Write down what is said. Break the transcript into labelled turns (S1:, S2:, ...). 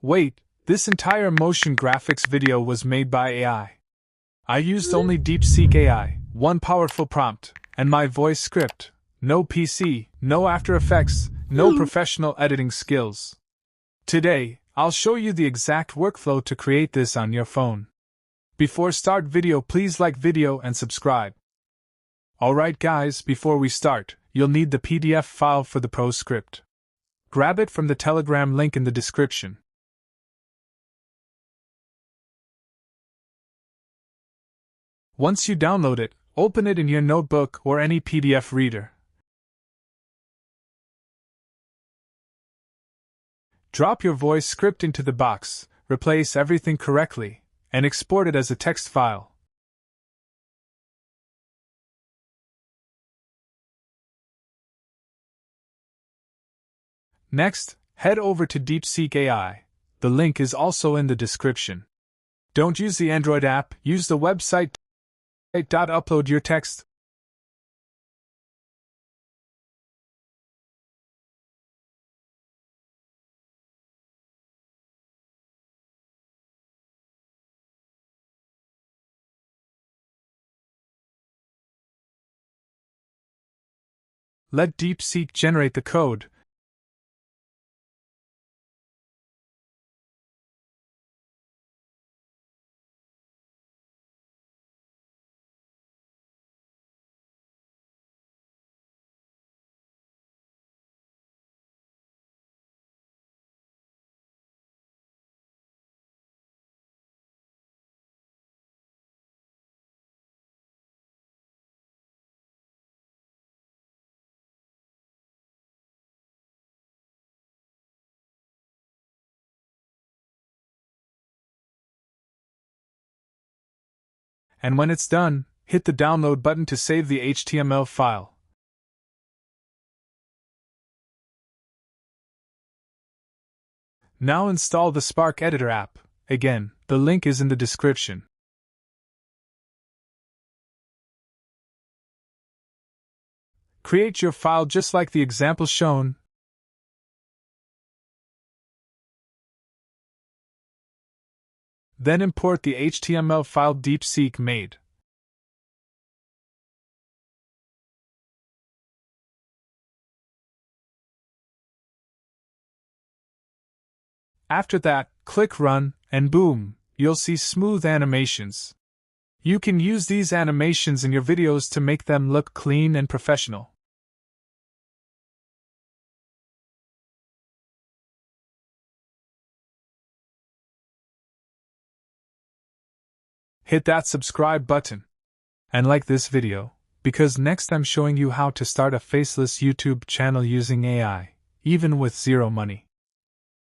S1: Wait, this entire motion graphics video was made by AI. I used only DeepSeek AI, one powerful prompt, and my voice script. No PC, no After Effects, no professional editing skills. Today, I'll show you the exact workflow to create this on your phone. Before start video, please like video and subscribe. Alright guys, before we start, you'll need the PDF file for the Pro script. Grab it from the Telegram link in the description. Once you download it, open it in your notebook or any PDF reader. Drop your voice script into the box, replace everything correctly, and export it as a text file. Next, head over to DeepSeek AI. The link is also in the description. Don't use the Android app, use the website. Upload your text. Let DeepSeek generate the code. And when it's done, hit the download button to save the HTML file. Now install the Spark Editor app. Again, the link is in the description. Create your file just like the example shown. Then import the HTML file DeepSeek made. After that, click Run, and boom, you'll see smooth animations. You can use these animations in your videos to make them look clean and professional. Hit that subscribe button and like this video, because next I'm showing you how to start a faceless YouTube channel using AI, even with zero money.